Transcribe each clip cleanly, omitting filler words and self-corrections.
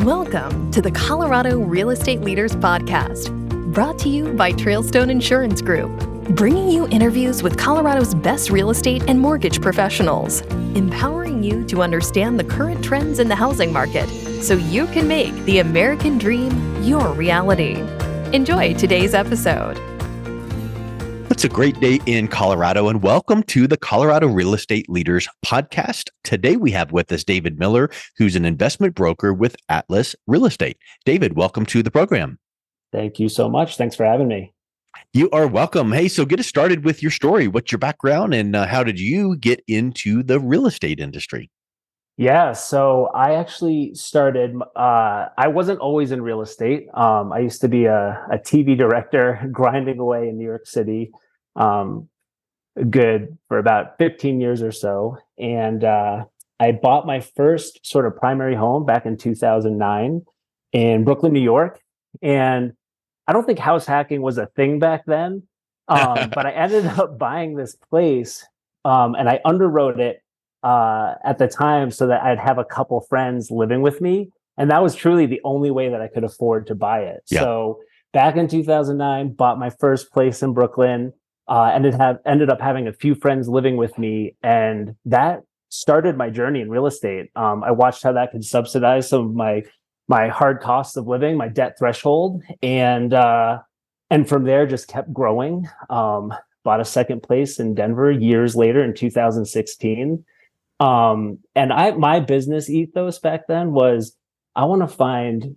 Welcome to the Colorado Real Estate Leaders Podcast, brought to you by Trailstone Insurance Group, bringing you interviews with Colorado's best real estate and mortgage professionals, empowering you to understand the current trends in the housing market so you can make the American dream your reality. Enjoy today's episode. It's a great day in Colorado, and welcome to the Colorado Real Estate Leaders Podcast. Today we have with us David Miller, who's an investment broker with Atlas Real Estate. David, welcome to the program. Thank you so much. Thanks for having me. You are welcome. Hey, so get us started with your story. What's your background, and how did you get into the real estate industry? Yeah, so I actually started, I wasn't always in real estate. I used to be a TV director grinding away in New York City, good for about 15 years or so. And I bought my first sort of primary home back in 2009 in Brooklyn, New York. And I don't think house hacking was a thing back then, but I ended up buying this place and I underwrote it at the time so that I'd have a couple friends living with me. And that was truly the only way that I could afford to buy it. Yeah. So back in 2009, bought my first place in Brooklyn, ended up having a few friends living with me. And that started my journey in real estate. I watched how that could subsidize some of my hard costs of living, my debt threshold. And from there just kept growing. Bought a second place in Denver years later in 2016. And my business ethos back then was, I want to find,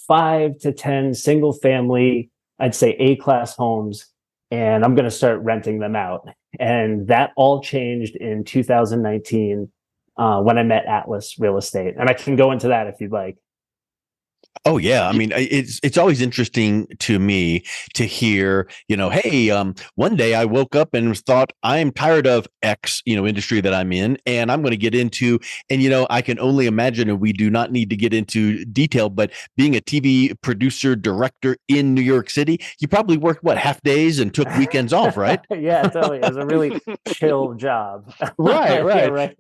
5 to 10 single family, I'd say A-class homes, and I'm going to start renting them out. And that all changed in 2019, when I met Atlas Real Estate. And I can go into that if you'd like. Oh, yeah. I mean, it's always interesting to me to hear, hey, one day I woke up and thought I'm tired of X, industry that I'm in, and I'm going to get into, and, I can only imagine, and we do not need to get into detail, but being a TV producer, director in New York City, you probably worked, half days and took weekends off, right? Yeah, totally. It was a really chill job. Right. Yeah, right.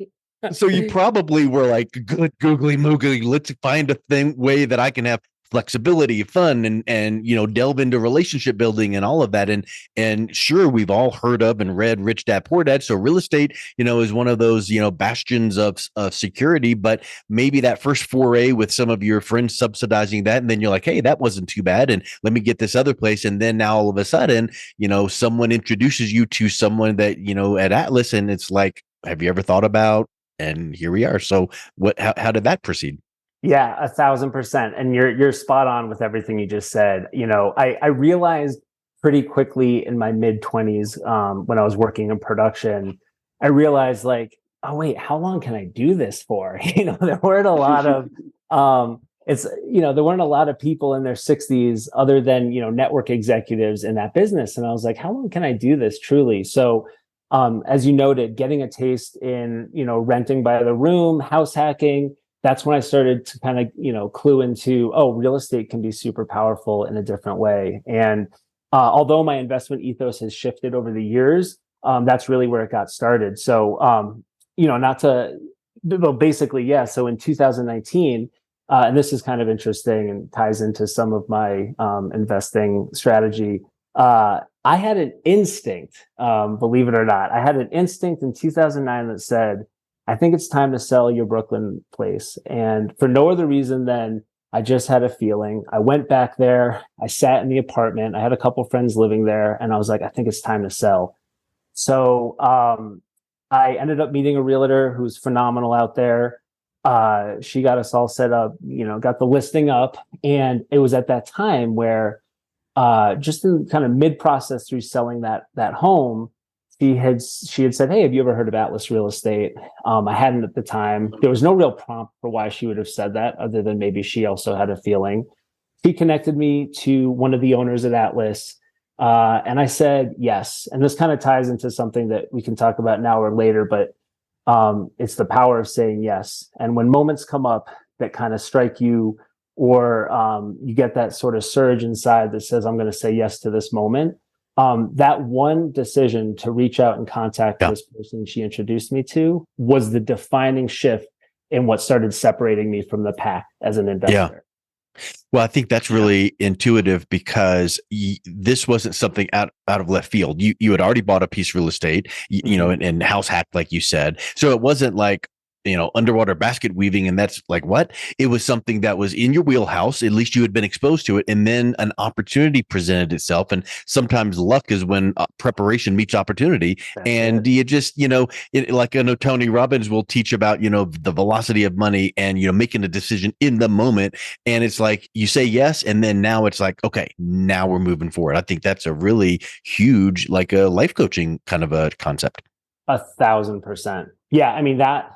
So you probably were like, good googly moogly, let's find a way that I can have flexibility, fun, and delve into relationship building and all of that. And sure, we've all heard of and read Rich Dad Poor Dad. So real estate, is one of those, bastions of security, but maybe that first foray with some of your friends subsidizing that. And then you're like, hey, that wasn't too bad. And let me get this other place. And then now all of a sudden, someone introduces you to someone that, at Atlas, and it's like, have you ever thought about? And here we are. So how did that proceed? Yeah, 1,000%. And you're spot on with everything you just said. I realized pretty quickly in my mid-20s, when I was working in production, I realized oh wait, how long can I do this for? There weren't a lot of there weren't a lot of people in their 60s other than, network executives in that business. And I was like, how long can I do this truly? So as you noted, getting a taste in, renting by the room, house hacking, that's when I started to kind of, clue into, real estate can be super powerful in a different way. And although my investment ethos has shifted over the years, that's really where it got started. So, basically, yeah. So in 2019, and this is kind of interesting and ties into some of my investing strategy. I had an instinct, believe it or not. I had an instinct in 2009 that said, I think it's time to sell your Brooklyn place. And for no other reason than I just had a feeling. I went back there. I sat in the apartment. I had a couple friends living there. And I was like, I think it's time to sell. So I ended up meeting a realtor who's phenomenal out there. She got us all set up, got the listing up. And it was at that time where just in kind of mid-process through selling that home, she had said, hey, have you ever heard of Atlas Real Estate? I hadn't at the time. There was no real prompt for why she would have said that, other than maybe she also had a feeling. She connected me to one of the owners at Atlas, and I said yes. And this kind of ties into something that we can talk about now or later, but it's the power of saying yes. And when moments come up that kind of strike you, or you get that sort of surge inside that says, I'm going to say yes to this moment, that one decision to reach out and contact this person she introduced me to was the defining shift in what started separating me from the pack as an investor. Well, I think that's really intuitive because this wasn't something out of left field. You had already bought a piece of real estate, you know, and house hacked, like you said. So it wasn't like, you know, underwater basket weaving. And that's like, what? It was something that was in your wheelhouse. At least you had been exposed to it. And then an opportunity presented itself. And sometimes luck is when preparation meets opportunity. And you just, you know, like I know Tony Robbins will teach about, you know, the velocity of money and, you know, making a decision in the moment. And it's like, you say yes. And then now it's like, okay, now we're moving forward. I think that's a really huge, like a life coaching kind of a concept. 1,000%. Yeah. I mean, that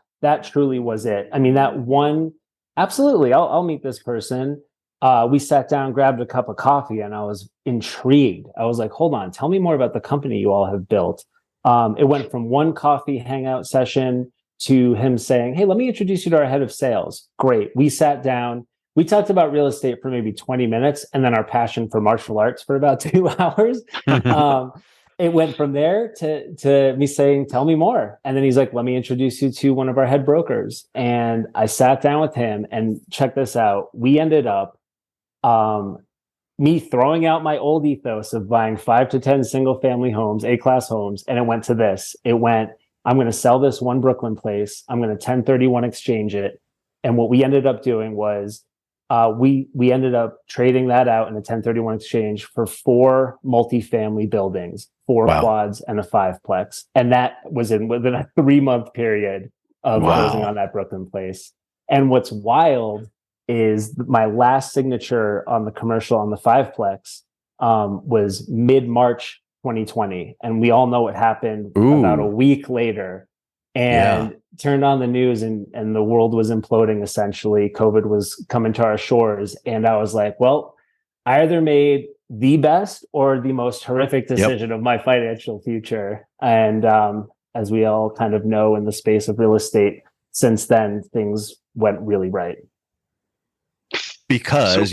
truly was it. I mean, that one, absolutely. I'll meet this person. We sat down, grabbed a cup of coffee, and I was intrigued. I was like, hold on, tell me more about the company you all have built. It went from one coffee hangout session to him saying, hey, let me introduce you to our head of sales. Great. We sat down. We talked about real estate for maybe 20 minutes and then our passion for martial arts for about 2 hours. It went from there to me saying, tell me more. And then he's like, let me introduce you to one of our head brokers. And I sat down with him and check this out. We ended up me throwing out my old ethos of buying 5 to 10 single family homes, A-class homes. And it went to this. It went, I'm going to sell this one Brooklyn place. I'm going to 1031 exchange it. And what we ended up doing was we ended up trading that out in a 1031 exchange for 4 multifamily buildings, 4 quads and a 5-plex. And that was within a 3-month period of closing on that Brooklyn place. And what's wild is my last signature on the commercial on the 5-plex was mid-March 2020. And we all know what happened about a week later. And turned on the news and the world was imploding, essentially. COVID was coming to our shores. And I was like, well, I either made the best or the most horrific decision of my financial future. And as we all kind of know in the space of real estate, since then, things went really right. Because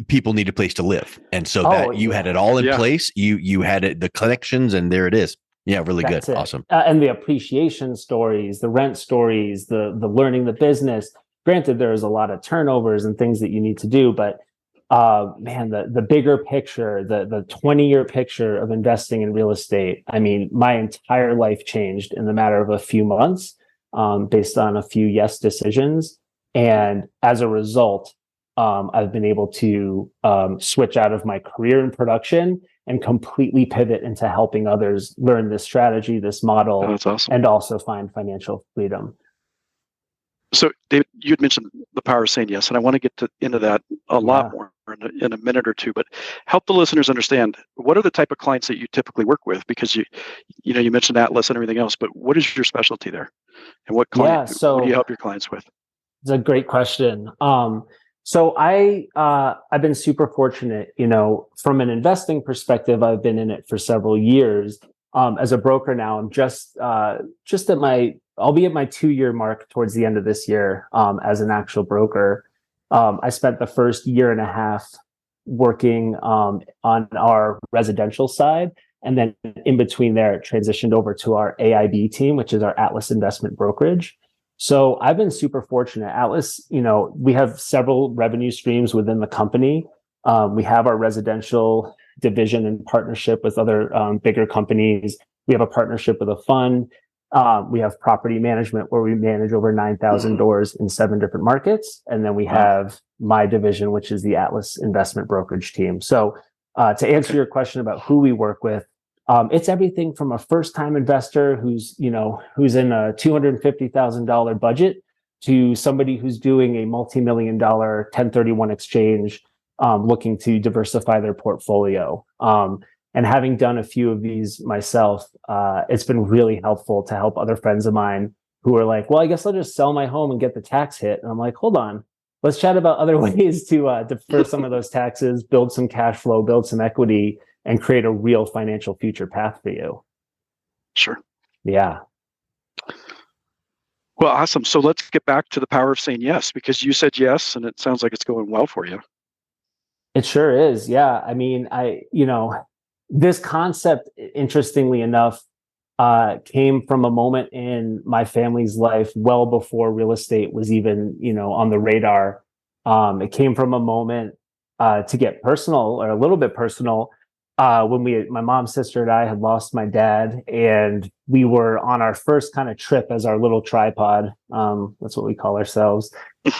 people need a place to live. And so you had it all in place. You had it, the connections, and there it is. Yeah, really good. Awesome. And the appreciation stories, the rent stories, the learning the business. Granted, there's a lot of turnovers and things that you need to do, but man, the bigger picture, the 20-year picture of investing in real estate. I mean, my entire life changed in the matter of a few months based on a few yes decisions. And as a result, I've been able to switch out of my career in production and completely pivot into helping others learn this strategy, this model, that's awesome. And also find financial freedom. So, David, you had mentioned the power of saying yes, and I want to get into that a lot more in a minute or two. But help the listeners understand, what are the type of clients that you typically work with? Because you mentioned Atlas and everything else, but what is your specialty there, and what what do you help your clients with? It's a great question. So I've been super fortunate, from an investing perspective. I've been in it for several years. As a broker now, I'm just at I'll be at my 2-year mark towards the end of this year as an actual broker. I spent the first 1.5 years working on our residential side. And then in between there, it transitioned over to our AIB team, which is our Atlas Investment Brokerage. So I've been super fortunate. Atlas, we have several revenue streams within the company. We have our residential division in partnership with other bigger companies. We have a partnership with a fund. We have property management where we manage over 9,000 doors in 7 different markets. And then we have my division, which is the Atlas Investment Brokerage team. So to answer your question about who we work with, it's everything from a first-time investor who's in a $250,000 budget to somebody who's doing a multi-million-dollar 1031 exchange, looking to diversify their portfolio. And having done a few of these myself, it's been really helpful to help other friends of mine who are like, well, I guess I'll just sell my home and get the tax hit. And I'm like, hold on, let's chat about other ways to defer some of those taxes, build some cash flow, build some equity, and create a real financial future path for you. Sure. Yeah. Well, awesome. So let's get back to the power of saying yes, because you said yes, and it sounds like it's going well for you. It sure is. Yeah. I mean, this concept, interestingly enough, came from a moment in my family's life well before real estate was even, on the radar. It came from a moment, to get personal, or a little bit personal, when my mom, sister, and I had lost my dad, and we were on our first kind of trip as our little tripod. That's what we call ourselves.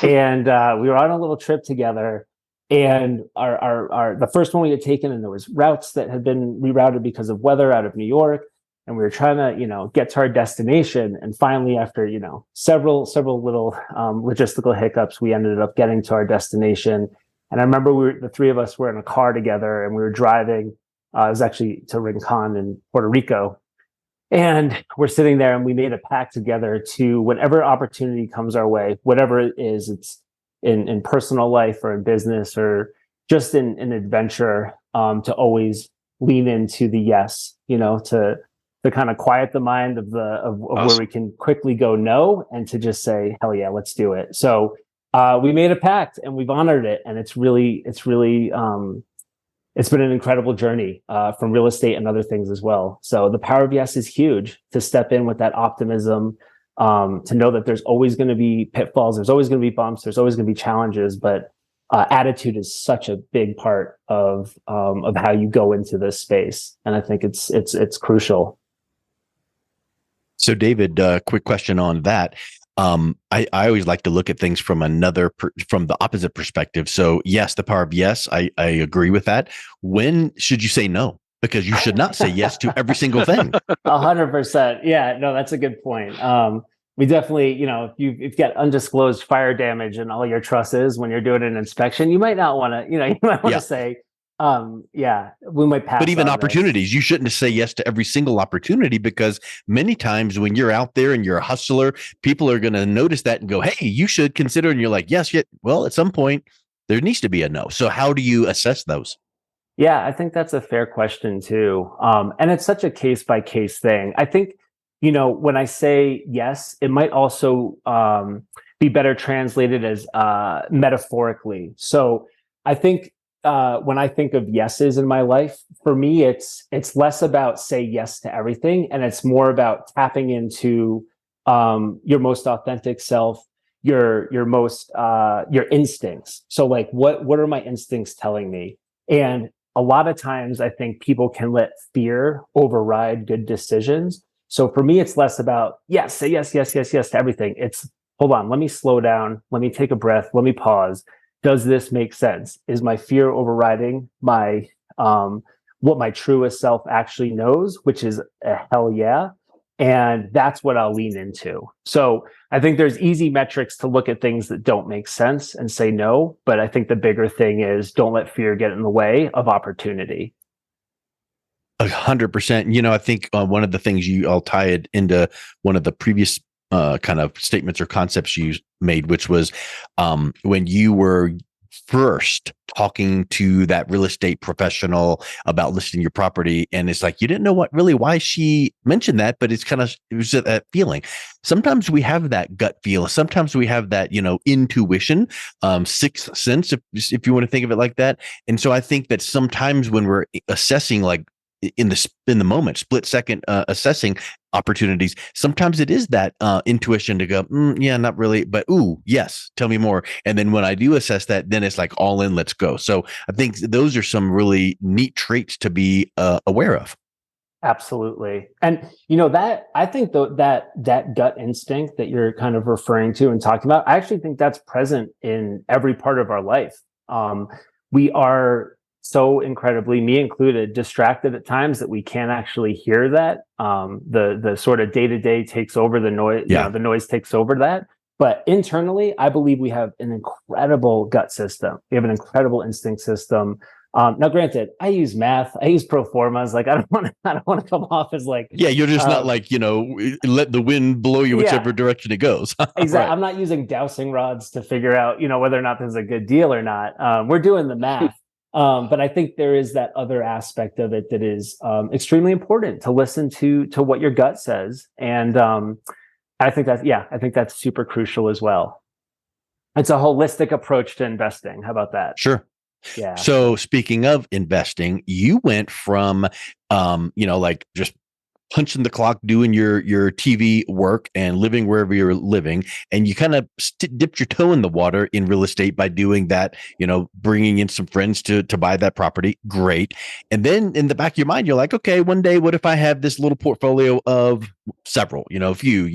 And we were on a little trip together. And our the first one we had taken, and there was routes that had been rerouted because of weather out of New York. And we were trying to, get to our destination. And finally, after, several little logistical hiccups, we ended up getting to our destination. And I remember the three of us were in a car together, and we were driving. It was actually to Rincon in Puerto Rico. And we're sitting there, and we made a pact together to, whenever opportunity comes our way, whatever it is, it's in personal life or in business or just in adventure, to always lean into the yes, to kind of quiet the mind of Awesome. where we can quickly go no, and to just say, hell yeah, let's do it. So we made a pact, and we've honored it. And it's been an incredible journey, from real estate and other things as well. So the power of yes is huge, to step in with that optimism, to know that there's always going to be pitfalls, there's always going to be bumps, there's always going to be challenges, but attitude is such a big part of how you go into this space, and I think it's crucial. So, David, quick question on that. I always like to look at things from from the opposite perspective. So, yes, the power of yes, I agree with that. When should you say no? Because you should not say yes to every single thing. 100%. Yeah, no, that's a good point. We definitely, if you've got undisclosed fire damage in all your trusses when you're doing an inspection, you might not want to, you might want to say, we might pass. But even opportunities, you shouldn't say yes to every single opportunity, because many times when you're out there and you're a hustler, people are going to notice that and go, hey, you should consider. And you're like, yes, yet. Well, at some point there needs to be a no. So how do you assess those? Yeah, I think that's a fair question too. And it's such a case by case thing. I think, when I say yes, it might also be better translated as metaphorically. So I think when I think of yeses in my life, for me, it's less about say yes to everything, and it's more about tapping into your most authentic self, your instincts. So like, what are my instincts telling me? And a lot of times I think people can let fear override good decisions. So for me, it's less about say yes to everything. It's, hold on, let me slow down, let me take a breath, let me pause. Does this make sense? Is my fear overriding my what my truest self actually knows, which is a hell yeah. And that's what I'll lean into. So I think there's easy metrics to look at things that don't make sense and say no. But I think the bigger thing is, don't let fear get in the way of opportunity. 100%. I think one of the things I'll tie it into one of the previous kind of statements or concepts you made, which was when you were first talking to that real estate professional about listing your property, and it's like you didn't know why she mentioned that, but it was just that feeling. Sometimes we have that gut feel, sometimes we have that intuition, sixth sense, if you want to think of it like that. And so I think that sometimes when we're assessing, like in the moment, split second assessing opportunities, sometimes it is that intuition to go, yeah, not really, but ooh, yes, tell me more. And then when I do assess that, then it's like all in, let's go. So I think those are some really neat traits to be aware of. Absolutely. And that, I think that gut instinct that you're kind of referring to and talking about, I actually think that's present in every part of our life. We are so incredibly, me included, distracted at times that we can't actually hear that. The sort of day-to-day takes over the noise. Yeah. The noise takes over that. But internally, I believe we have an incredible gut system. We have an incredible instinct system. Now, granted, I use math, I use pro formas. Like, I don't want to come off as like, you're just not like, let the wind blow you whichever direction it goes. Exactly. Right. I'm not using dowsing rods to figure out, whether or not this is a good deal or not. We're doing the math. But I think there is that other aspect of it that is extremely important, to listen to what your gut says. And I think that's super crucial as well. It's a holistic approach to investing. How about that? Sure. Yeah. So speaking of investing, you went from, like just punching the clock, doing your TV work and living wherever you're living. And you kind of dipped your toe in the water in real estate by doing that, bringing in some friends to buy that property. Great. And then in the back of your mind, you're like, okay, one day, what if I have this little portfolio of several, a few,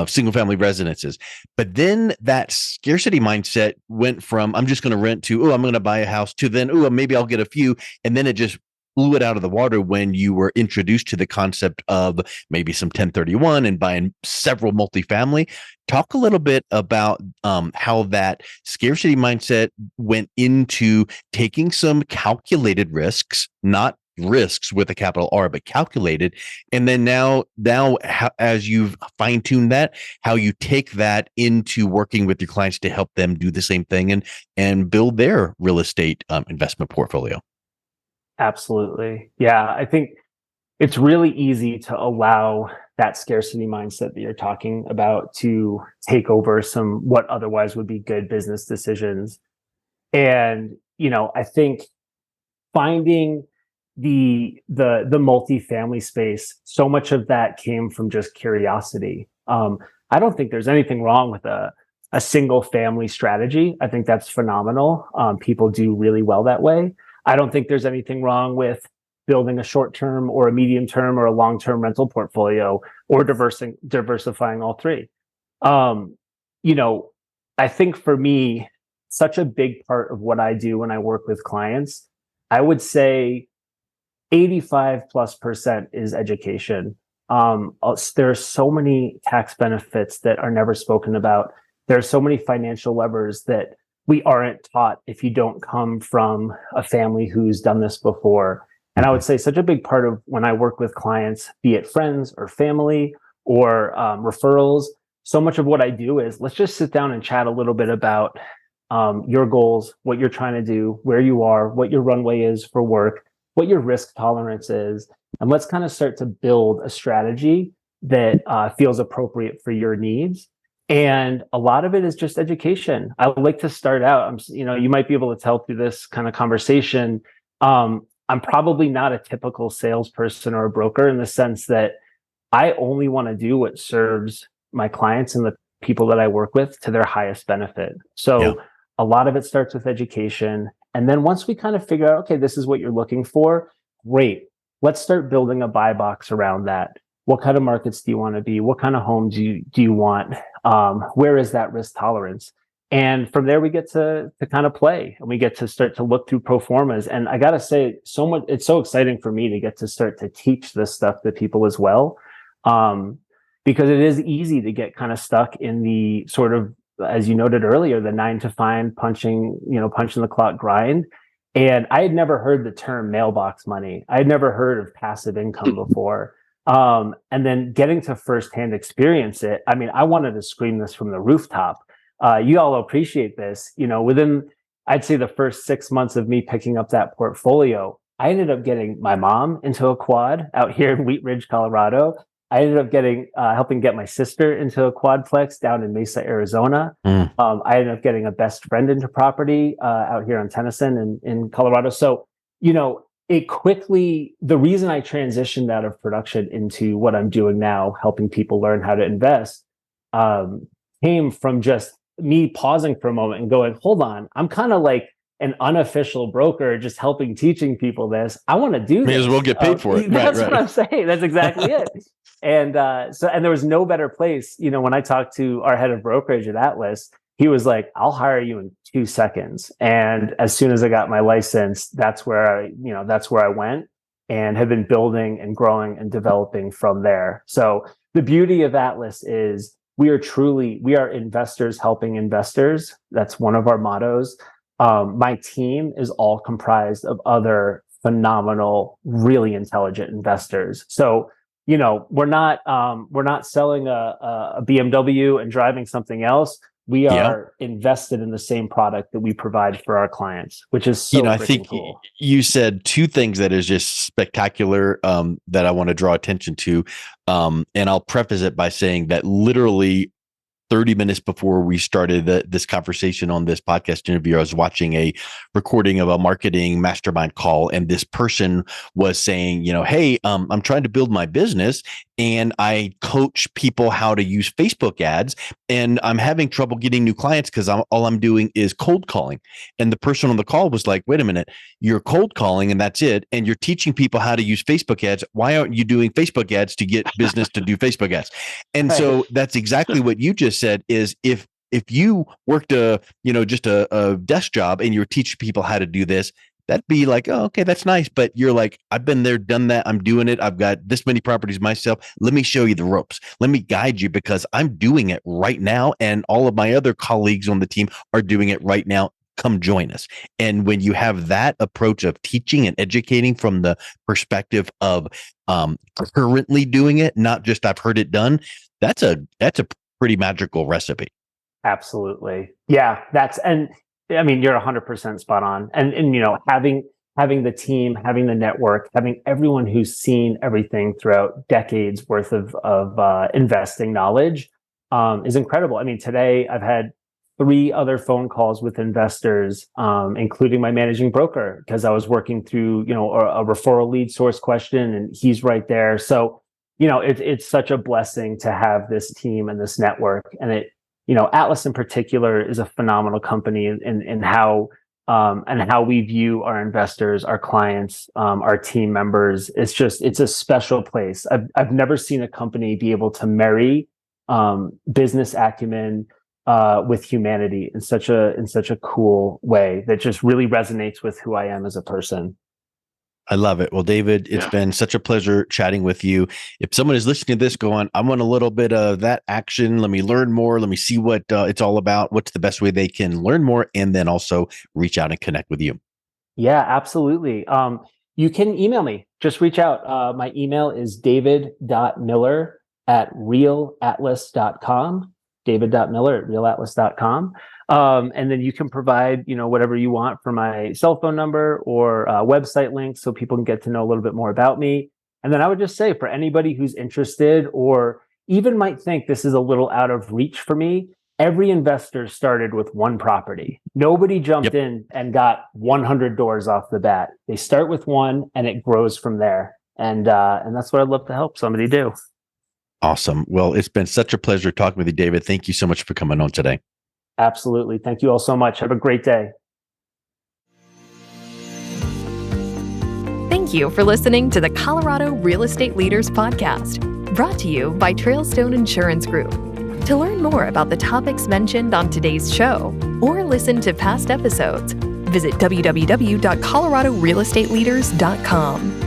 single family residences. But then that scarcity mindset went from, I'm just going to rent to, I'm going to buy a house, to then, maybe I'll get a few. And then it just blew it out of the water when you were introduced to the concept of maybe some 1031 and buying several multifamily. Talk a little bit about how that scarcity mindset went into taking some calculated risks, not risks with a capital R, but calculated. And then now as you've fine-tuned that, how you take that into working with your clients to help them do the same thing and build their real estate investment portfolio. Absolutely. Yeah, I think it's really easy to allow that scarcity mindset that you're talking about to take over some what otherwise would be good business decisions. And, I think finding the multifamily space, so much of that came from just curiosity. I don't think there's anything wrong with a single family strategy. I think that's phenomenal. People do really well that way. I don't think there's anything wrong with building a short-term or a medium-term or a long-term rental portfolio or diversifying all three. I think for me, such a big part of what I do when I work with clients, I would say 85+% is education. There are so many tax benefits that are never spoken about. There are so many financial levers that we aren't taught if you don't come from a family who's done this before. And I would say such a big part of when I work with clients, be it friends or family or referrals, so much of what I do is let's just sit down and chat a little bit about your goals, what you're trying to do, where you are, what your runway is for work, what your risk tolerance is. And let's kind of start to build a strategy that feels appropriate for your needs. And a lot of it is just education. I would like to start out, you might be able to tell through this kind of conversation, I'm probably not a typical salesperson or a broker in the sense that I only want to do what serves my clients and the people that I work with to their highest benefit. So a lot of it starts with education. And then once we kind of figure out, okay, this is what you're looking for, great. Let's start building a buy box around that. What kind of markets do you want to be? What kind of home do you want? Where is that risk tolerance? And from there, we get to kind of play and we get to start to look through pro formas. And I got to say, it's so exciting for me to get to start to teach this stuff to people as well. Because it is easy to get kind of stuck in the sort of, as you noted earlier, the 9 to 5 punching the clock grind. And I had never heard the term mailbox money. I had never heard of passive income before. And then getting to firsthand experience it. I mean, I wanted to scream this from the rooftop. You all appreciate this, within, I'd say the first 6 months of me picking up that portfolio, I ended up getting my mom into a quad out here in Wheat Ridge, Colorado. I ended up helping get my sister into a quadplex down in Mesa, Arizona. I ended up getting a best friend into property out here on Tennyson in Colorado. So, the reason I transitioned out of production into what I'm doing now, helping people learn how to invest, came from just me pausing for a moment and going, hold on, I'm kind of like an unofficial broker just teaching people this. I want to do this. May as well get paid for it. That's what I'm saying. That's exactly it. And there was no better place. When I talked to our head of brokerage at Atlas, he was like, I'll hire you in 2 seconds. And as soon as I got my license, that's where I went and have been building and growing and developing from there. So the beauty of Atlas is we are investors helping investors. That's one of our mottos. My team is all comprised of other phenomenal, really intelligent investors. So, we're not selling a BMW and driving something else. We are invested in the same product that we provide for our clients, which is so I think cool. You said two things that is just spectacular that I want to draw attention to. And I'll preface it by saying that literally 30 minutes before we started this conversation on this podcast interview, I was watching a recording of a marketing mastermind call, and this person was saying, hey, I'm trying to build my business and I coach people how to use Facebook ads, and I'm having trouble getting new clients because all I'm doing is cold calling. And the person on the call was like, wait a minute, you're cold calling and that's it. And you're teaching people how to use Facebook ads. Why aren't you doing Facebook ads to get business to do Facebook ads? And so that's exactly what you just said, is if you worked just a desk job and you're teaching people how to do this, that'd be like, oh, okay, that's nice. But you're like, I've been there, done that. I'm doing it. I've got this many properties myself. Let me show you the ropes. Let me guide you because I'm doing it right now. And all of my other colleagues on the team are doing it right now. Come join us. And when you have that approach of teaching and educating from the perspective of currently doing it, not just I've heard it done, that's a pretty magical recipe. Absolutely. Yeah, you're 100% spot on. And having the team, having the network, having everyone who's seen everything throughout decades worth of investing knowledge is incredible. I mean, today I've had 3 other phone calls with investors, including my managing broker, because I was working through, a referral lead source question, and he's right there. So, it's such a blessing to have this team and this network. And Atlas in particular is a phenomenal company in how we view our investors, our clients, our team members. It's a special place. I've never seen a company be able to marry business acumen with humanity in such a cool way that just really resonates with who I am as a person. I love it. Well, David, it's been such a pleasure chatting with you. If someone is listening to this going, I want a little bit of that action, let me learn more, let me see what it's all about, what's the best way they can learn more and then also reach out and connect with you? Yeah, absolutely. You can email me. Just reach out. My email is david.miller@realatlas.com. david.miller@realatlas.com. And then you can provide, whatever you want for my cell phone number or website link so people can get to know a little bit more about me. And then I would just say, for anybody who's interested or even might think this is a little out of reach for me, every investor started with one property. Nobody jumped in and got 100 doors off the bat. They start with one and it grows from there. And that's what I'd love to help somebody do. Awesome. Well, it's been such a pleasure talking with you, David. Thank you so much for coming on today. Absolutely. Thank you all so much. Have a great day. Thank you for listening to the Colorado Real Estate Leaders Podcast, brought to you by Trailstone Insurance Group. To learn more about the topics mentioned on today's show or listen to past episodes, visit www.coloradorealestateleaders.com.